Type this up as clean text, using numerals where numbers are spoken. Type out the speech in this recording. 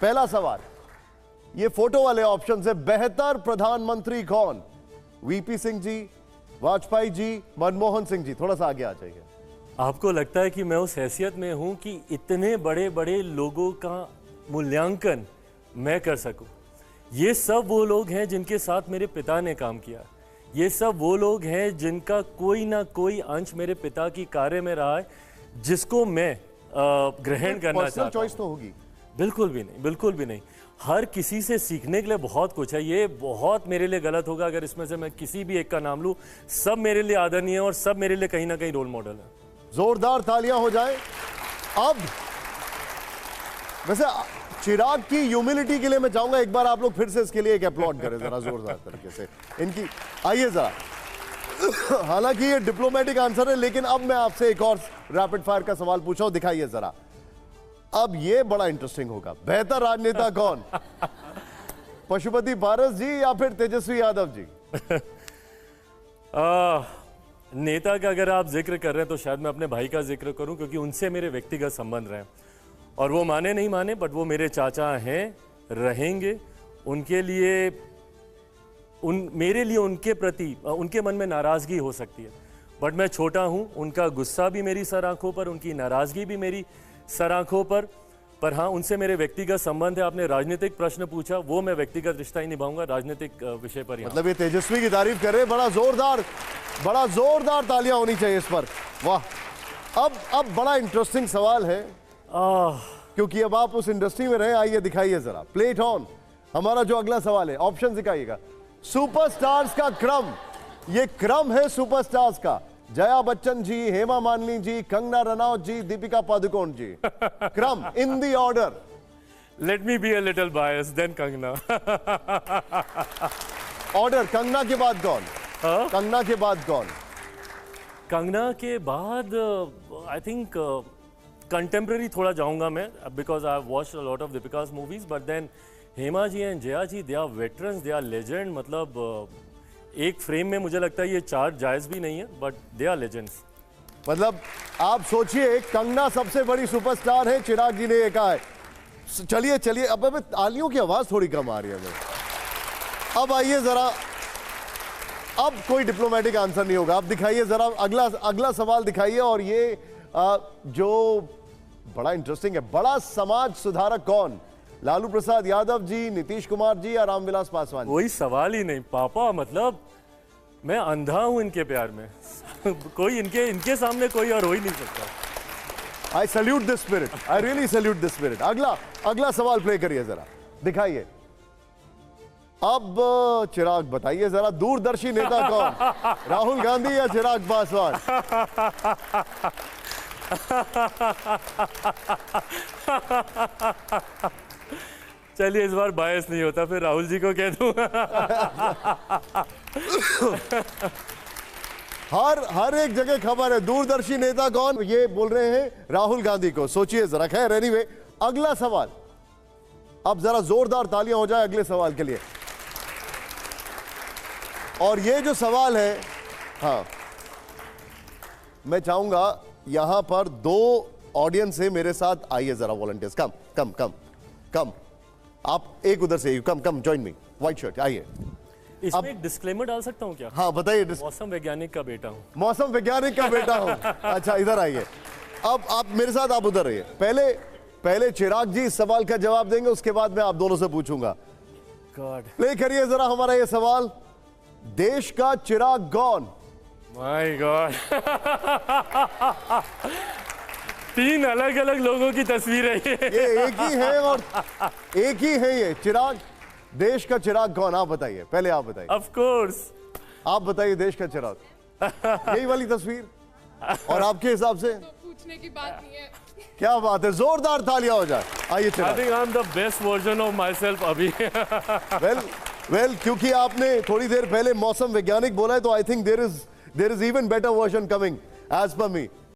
पहला सवाल, ये फोटो वाले ऑप्शन है, बेहतर प्रधानमंत्री कौन? वीपी सिंह जी, वाजपेयी जी, मनमोहन सिंह जी? थोड़ा सा आगे आ जाइए। आपको लगता है कि मैं उस हैसियत में हूं कि इतने बड़े बड़े लोगों का मूल्यांकन मैं कर सकूं? ये सब वो लोग हैं जिनके साथ मेरे पिता ने काम किया। ये सब वो लोग हैं जिनका कोई ना कोई अंश मेरे पिता की कार्य में रहा है, जिसको मैं ग्रहण करना चाहता हूं। चॉइस तो होगी? बिल्कुल भी नहीं, बिल्कुल भी नहीं। हर किसी से सीखने के लिए बहुत कुछ है। ये बहुत मेरे लिए गलत होगा अगर इसमें से मैं किसी भी एक का नाम लूं। सब मेरे लिए आदरणीय है और सब मेरे लिए कहीं ना कहीं रोल मॉडल है। जोरदार तालियां हो जाए। अब वैसे चिराग की ह्यूमिलिटी के लिए मैं चाहूंगा एक बार आप लोग फिर से इसके लिए एक अपलॉड करें जरा जोरदार तरीके से इनकी। आइए जरा। हालांकि ये डिप्लोमेटिक आंसर है, लेकिन अब मैं आपसे एक और रैपिड फायर का सवाल पूछा हूं, दिखाइए जरा। अब ये बड़ा इंटरेस्टिंग होगा। बेहतर राजनेता कौन? पशुपति पारस जी या फिर तेजस्वी यादव जी? नेता का अगर आप जिक्र कर रहे हैं तो शायद मैं अपने भाई का जिक्र करूं, क्योंकि उनसे मेरे व्यक्तिगत संबंध रहे और वो माने नहीं माने बट वो मेरे चाचा हैं, रहेंगे। उनके लिए मेरे लिए उनके प्रति उनके मन में नाराजगी हो सकती है, बट मैं छोटा हूं। उनका गुस्सा भी मेरी सर आंखों पर, उनकी नाराजगी भी मेरी सर आंखों पर हाँ, उनसे मेरे व्यक्तिगत संबंध है। आपने राजनीतिक प्रश्न पूछा, वो मैं व्यक्तिगत रिश्ता ही निभाऊंगा, राजनीतिक विषय पर। मतलब ये तेजस्वी की तारीफ कर रहे हैं। बड़ा जोरदार तालियां होनी चाहिए इस पर। वाह। अब बड़ा इंटरेस्टिंग सवाल है, क्योंकि अब आप उस इंडस्ट्री में रहे। आइए दिखाइए जरा, प्लेट ऑन। हमारा जो अगला सवाल है, ऑप्शन दिखाइएगा। सुपरस्टार्स का क्रम, ये क्रम है सुपरस्टार्स का। जया बच्चन जी, हेमा मालिनी जी, कंगना रनौत जी, दीपिका पादुकोण जी। क्रम in the order. Let me be a little bias, then Kangana. Order, Kangana के बाद कौन? कंगना के बाद कौन? कंगना के बाद आई थिंक कंटेम्प्रेरी थोड़ा जाऊंगा मैं, because I have watched a lot of दीपिका's movies, but then Hema ji and Jaya ji, they are veterans, they are legend. मतलब एक फ्रेम में मुझे लगता है ये चार जायज भी नहीं है, बट दे आर लेजेंड्स। मतलब आप सोचिए, कंगना सबसे बड़ी सुपरस्टार है, चिराग जी ने ये कहा है। चलिए अब तालियों की आवाज थोड़ी कम आ रही है मेरे। अब आइए जरा, अब कोई डिप्लोमेटिक आंसर नहीं होगा। अब दिखाइए जरा अगला सवाल दिखाइए। और ये जो बड़ा इंटरेस्टिंग है, बड़ा समाज सुधारक कौन? लालू प्रसाद यादव जी, नीतीश कुमार जी या रामविलास पासवान? कोई सवाल ही नहीं पापा। मतलब मैं अंधा हूं इनके प्यार में। कोई इनके सामने कोई और हो ही नहीं सकता। I salute this spirit, I really salute this spirit. अगला सवाल प्ले करिए जरा, दिखाइए। अब चिराग बताइए जरा, दूरदर्शी नेता कौन? राहुल गांधी या चिराग पासवान? चलिए इस बार बायस नहीं होता, फिर राहुल जी को कह दूंगा। हर एक जगह खबर है, दूरदर्शी नेता कौन? ये बोल रहे हैं राहुल गांधी को। सोचिए जरा। खैर एनीवे, अगला सवाल। अब जरा जोरदार तालियां हो जाए अगले सवाल के लिए। और ये जो सवाल है, हाँ, मैं चाहूंगा यहां पर दो ऑडियंस है मेरे साथ। आइए जरा वॉलंटियर्स, कम। आप एक उधर से, come join me, white shirt. आइए। इसमें एक डिस्क्लेमर डाल सकता हूं क्या? हाँ बताइए। मौसम वैज्ञानिक का बेटा हूं। मौसम वैज्ञानिक का बेटा हूं। अच्छा, इधर आइए। अब आप मेरे साथ, आप उधर रहिए। पहले चिराग जी इस सवाल का जवाब देंगे, उसके बाद मैं आप दोनों से पूछूंगा। गॉड। प्ले करिए जरा हमारा ये सवाल। देश का चिराग कौन? My God. 3 अलग अलग लोगों की तस्वीर है ये एक ही है, और एक ही है ये चिराग। देश का चिराग कौन? आप बताइए, पहले आप बताइए। Of course. आप बताइए देश का चिराग। यही वाली तस्वीर? और आपके हिसाब से? तो पूछने की बात नहीं है। क्या बात है, जोरदार तालियां हो जाए। आइए Chirag. I think I am the best version of myself अभी। वेल, क्योंकि आपने थोड़ी देर पहले मौसम वैज्ञानिक बोला है, तो I think there is even better version coming as per me.